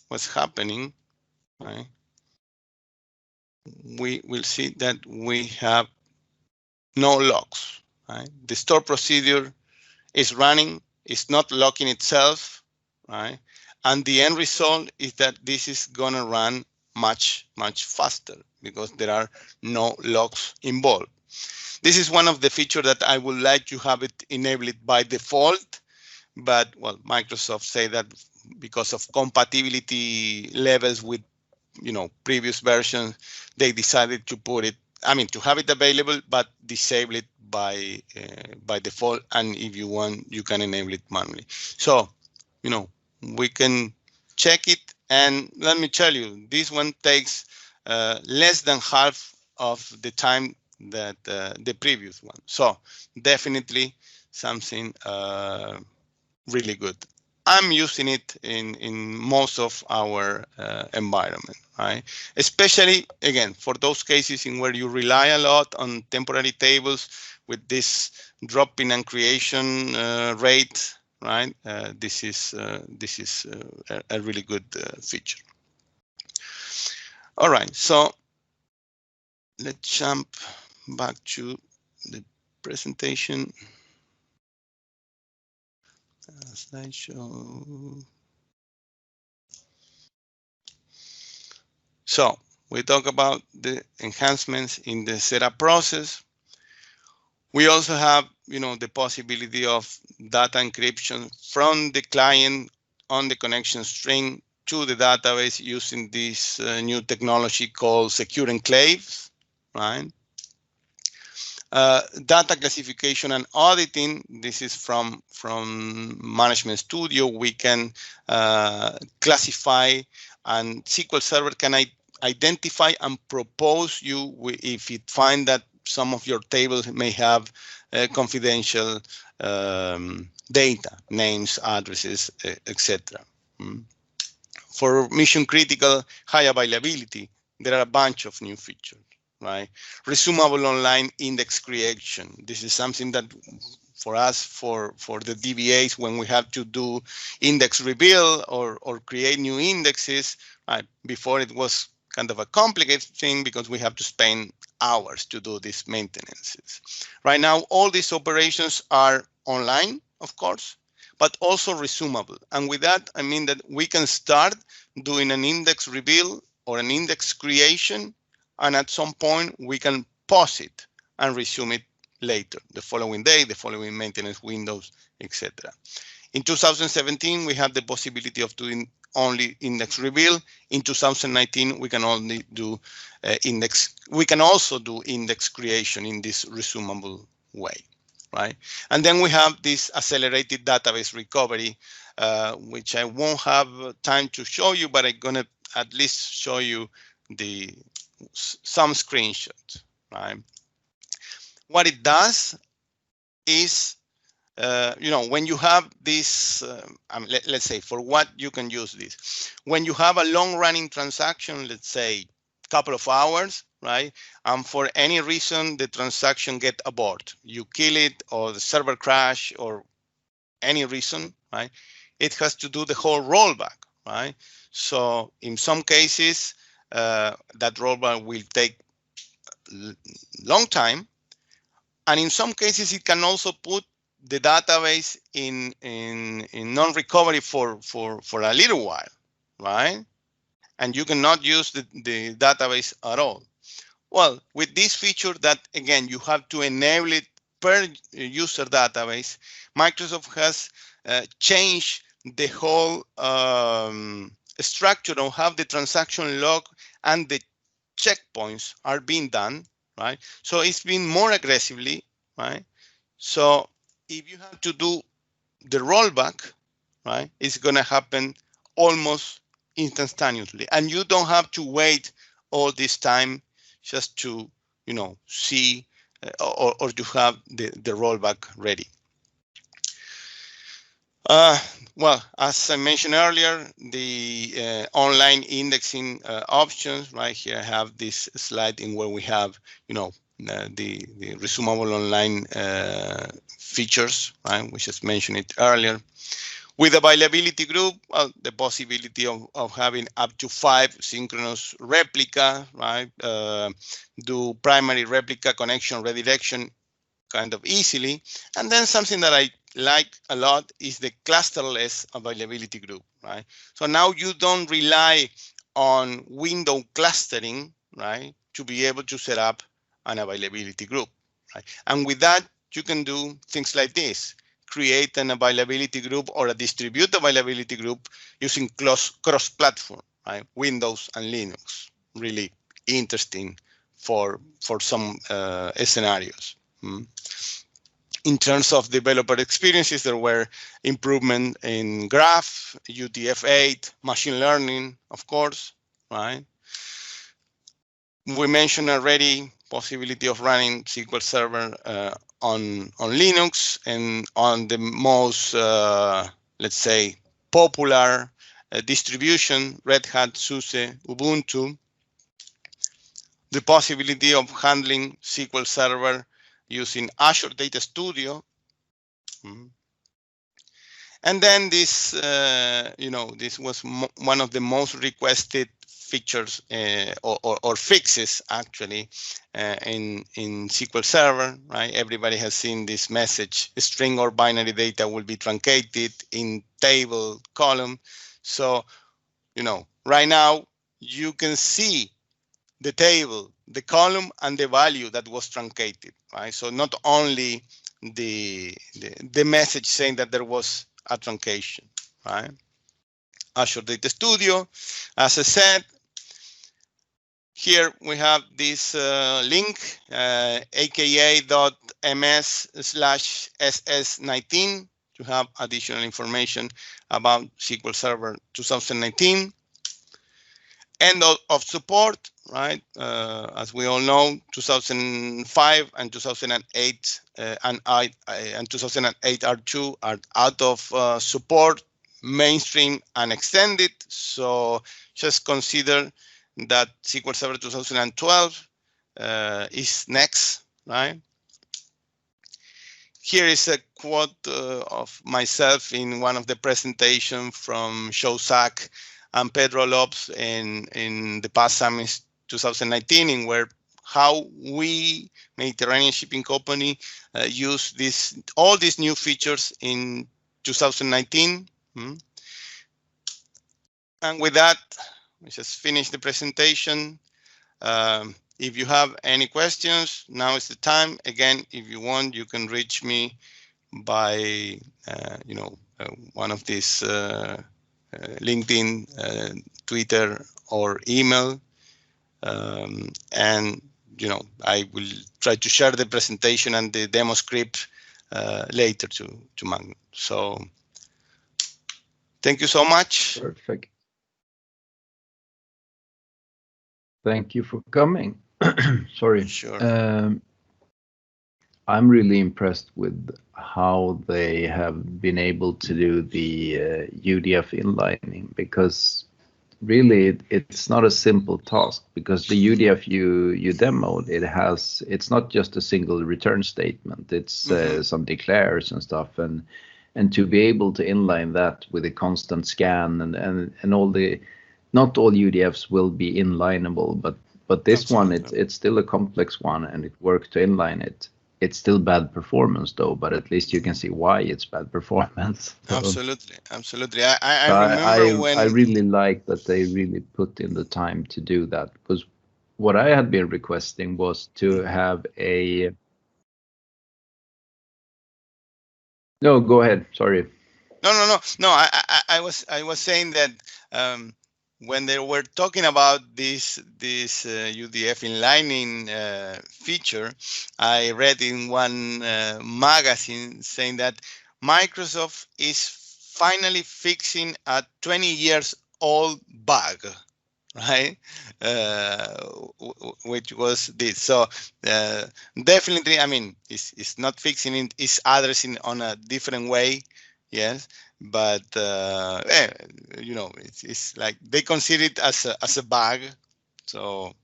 what's happening, right, we will see that we have no logs. Right? The store procedure is running, it's not locking itself, right? And the end result is that this is going to run much faster because there are no logs involved. This is one of the features that I would like to have it enabled by default, but well, Microsoft say that because of compatibility levels with previous versions, they decided to put it, to have it available, but disable it by default. And if you want, you can enable it manually. So, we can check it. And let me tell you, this one takes less than half of the time that the previous one. So definitely something really good. I'm using it in most of our environment, right? Especially, again, for those cases in where you rely a lot on temporary tables with this drop-in and creation rate, right? This is a really good feature. All right, so let's jump back to the presentation. Slideshow. So we talk about the enhancements in the setup process. We also have, the possibility of data encryption from the client on the connection string to the database using this new technology called secure enclaves, right? Data classification and auditing. This is from Management Studio. We can classify, and SQL Server can identify and propose you if it finds that some of your tables may have confidential data, names, addresses, etc. For mission critical high availability, there are a bunch of new features. Right, resumable online index creation. This is something that for us, for the DBAs, when we have to do index rebuild or create new indexes, right? Before it was kind of a complicated thing because we have to spend hours to do these maintenances. Right now, all these operations are online, of course, but also resumable. And with that, I mean that we can start doing an index rebuild or an index creation, and at some point we can pause it and resume it later, the following day, the following maintenance windows, etc. In 2017, we have the possibility of doing only index rebuild. In 2019, we can only do we can also do index creation in this resumable way, right? And then we have this accelerated database recovery, which I won't have time to show you, but I'm gonna at least show you some screenshots, right? What it does is, when you have this, let's say for what you can use this. When you have a long-running transaction, let's say a couple of hours, right? And for any reason, the transaction get abort. You kill it or the server crash or any reason, right? It has to do the whole rollback, right? So in some cases, that rollback will take long time, and in some cases it can also put the database in non-recovery for a little while, right? And you cannot use the database at all. Well, with this feature that, again, you have to enable it per user database, Microsoft has changed the whole structure of how the transaction log and the checkpoints are being done, right? So it's been more aggressively, right? So if you have to do the rollback, right, it's going to happen almost instantaneously, and you don't have to wait all this time just to, see or to have the rollback ready. Well, as I mentioned earlier, the online indexing options, right here I have this slide in where we have, the resumable online features, right? We just mentioned it earlier. With availability group, well, the possibility of having up to 5 synchronous replica, right? Do primary replica connection redirection kind of easily. And then something that I like a lot is the clusterless availability group, right? So now you don't rely on window clustering, right, to be able to set up an availability group, right? And with that, you can do things like this. Create an availability group or a distribute availability group using cross-platform, right? Windows and Linux. Really interesting for some scenarios. In terms of developer experiences, there were improvement in graph, UTF-8, machine learning, of course, right? We mentioned already possibility of running SQL Server on Linux and on the most, let's say, popular distribution, Red Hat, SUSE, Ubuntu. The possibility of handling SQL Server using Azure Data Studio. And then this, this was one of the most requested features or fixes actually in SQL Server, right? Everybody has seen this message: string or binary data will be truncated in table column. So, right now you can see the table, the column, and the value that was truncated, right? So not only the message saying that there was a truncation, right? Azure Data Studio, as I said, here we have this link, aka.ms/ss19 to have additional information about SQL Server 2019. End of support, right? As we all know, 2005 and 2008 and 2008 R2 are out of support, mainstream and extended. So just consider that SQL Server 2012 is next, right? Here is a quote of myself in one of the presentations from Showsack and Pedro Lopes in the past summit 2019, in where how we, Mediterranean Shipping Company, use all these new features in 2019. And with that, we just finished the presentation. If you have any questions, now is the time. Again, if you want, you can reach me by, one of these LinkedIn, Twitter, or email. And, I will try to share the presentation and the demo script later to Magnus. So thank you so much. Perfect. Thank you for coming. Sorry. Sure. I'm really impressed with how they have been able to do the UDF inlining, because really it's not a simple task, because the UDF you demoed, it's not just a single return statement, it's some declares and stuff, and to be able to inline that with a constant scan and all the, not all UDFs will be inlineable, but this Absolutely. One it's still a complex one, and it worked to inline it. It's still bad performance though, but at least you can see why it's bad performance. So, absolutely. I remember when I really like that they really put in the time to do that, because what I had been requesting was to have a. No, go ahead. Sorry. No. I was saying that when they were talking about this UDF inlining feature, I read in one magazine saying that Microsoft is finally fixing a 20 years old bug, right? Which was this. So definitely, I mean, it's not fixing it, it's addressing on a different way. Yes, but it's like they consider it as a bug, so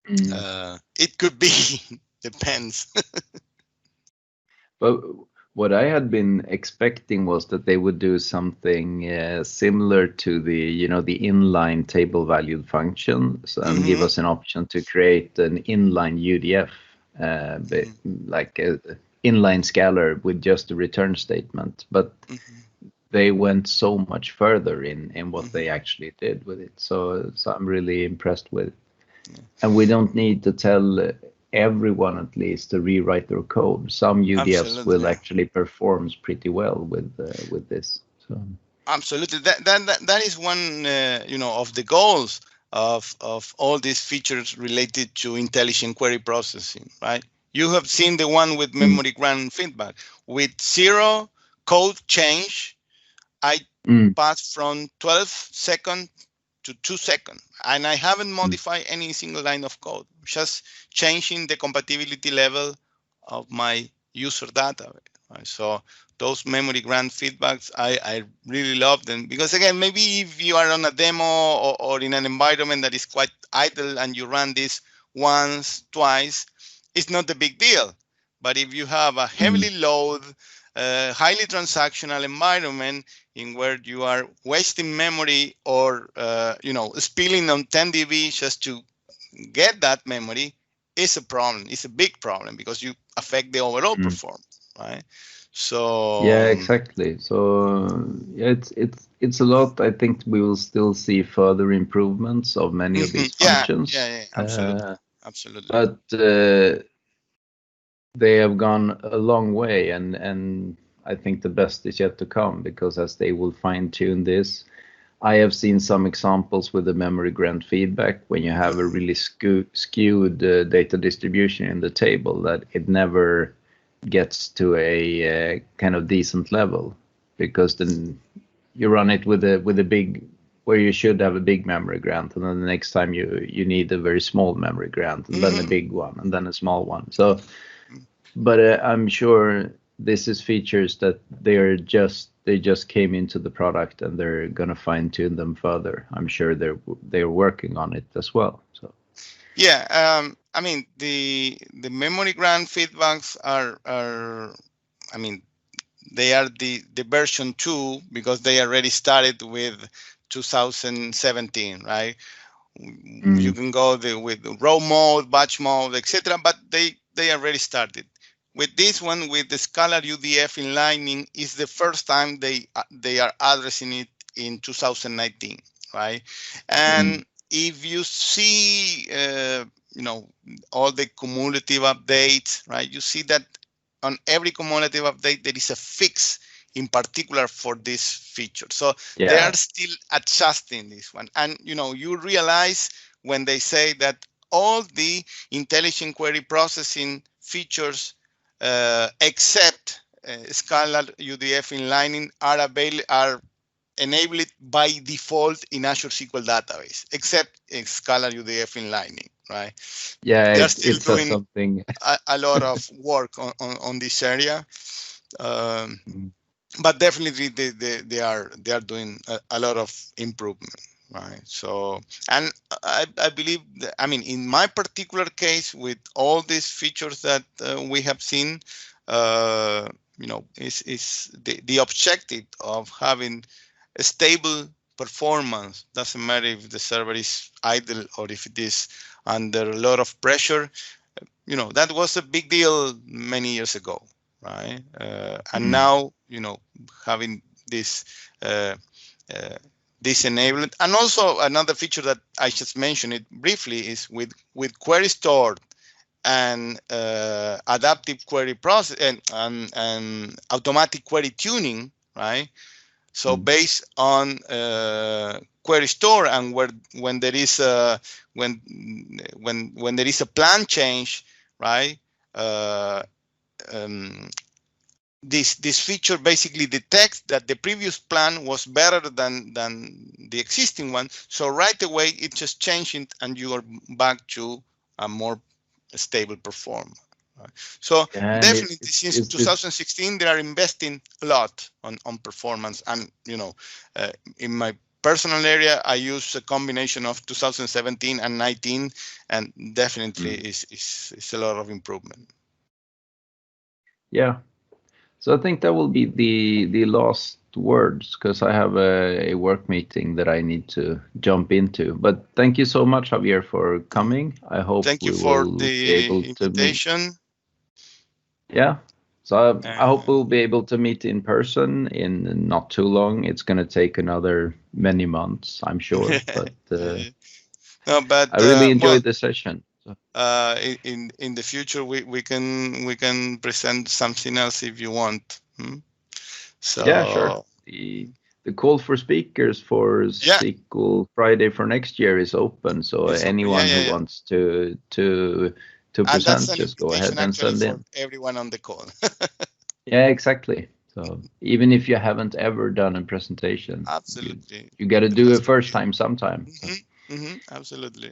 it could be depends. But what I had been expecting was that they would do something similar to the, the inline table valued functions and give us an option to create an inline UDF, like an inline scalar with just a return statement. But they went so much further in what they actually did with it. So I'm really impressed with it. And we don't need to tell everyone at least to rewrite their code. Some UDFs will actually perform pretty well with this. So. Absolutely, that is one of the goals of all these features related to intelligent query processing, right? You have seen the one with memory grant feedback. With 0 code change, I passed from 12 seconds to 2 seconds, and I haven't modified any single line of code, just changing the compatibility level of my user data. Right? So those memory grant feedbacks, I really love them, because again, maybe if you are on a demo or in an environment that is quite idle and you run this once, twice, it's not a big deal. But if you have a heavily load, highly transactional environment in where you are wasting memory or spilling on 10 dB just to get that memory, is a problem. It's a big problem because you affect the overall performance, right? So yeah, exactly. So it's a lot. I think we will still see further improvements of many of these functions. Yeah, absolutely. But they have gone a long way, and I think the best is yet to come, because as they will fine tune this, I have seen some examples with the memory grant feedback when you have a really skewed data distribution in the table, that it never gets to a kind of decent level, because then you run it with a big, where you should have a big memory grant, and then the next time you need a very small memory grant, and then a big one, and then a small one. So, but I'm sure this is features that they just came into the product, and they're gonna fine tune them further. I'm sure they're working on it as well. So. Yeah, I mean the memory grant feedbacks are I mean, they are the version 2, because they already started with 2017, right? You can go with raw mode, batch mode, etc. But they already started. With this one, with the scalar UDF inlining, is the first time they are addressing it in 2019, right? And if you see, all the cumulative updates, right? You see that on every cumulative update, there is a fix in particular for this feature. So they are still adjusting this one. And, you realize when they say that all the intelligent query processing features except scalar UDF inlining are enabled by default in Azure SQL Database, except scalar UDF inlining, right? Yeah, they're still doing something. a lot of work on this area, but definitely they are doing a lot of improvement, right? So, and I believe that, I mean, in my particular case, with all these features that we have seen, is the objective of having a stable performance. Doesn't matter if the server is idle or if it is under a lot of pressure. That was a big deal many years ago, right? And now, having this this enabled, and also another feature that I just mentioned it briefly is with query store and adaptive query process and automatic query tuning, right? So based on query store, and when there is a when there is a plan change, right? This feature basically detects that the previous plan was better than the existing one. So right away it just changed, and you are back to a more stable performance. Right? So definitely since 2016 they are investing a lot on performance, and in my personal area, I use a combination of 2017 and 19, and definitely is a lot of improvement. Yeah. So I think that will be the last words, because I have a work meeting that I need to jump into. But thank you so much, Javier, for coming. I hope Thank you we for will the be able to meet. invitation. Yeah. So I hope we'll be able to meet in person in not too long. It's going to take another many months, I'm sure. But no, but I really enjoyed well, the session. So. In the future, we can present something else if you want. So yeah, sure. The call for speakers for SQL Friday for next year is open. So anyone who wants to present, just go ahead and send in. For everyone on the call. Yeah, exactly. So even if you haven't ever done a presentation, absolutely, you got to do it first time sometime. Absolutely.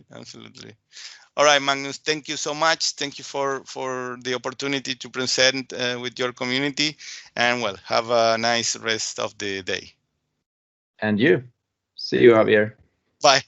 All right, Magnus, thank you so much. Thank you for the opportunity to present with your community, and well, have a nice rest of the day. And you. See you, Javier. Bye.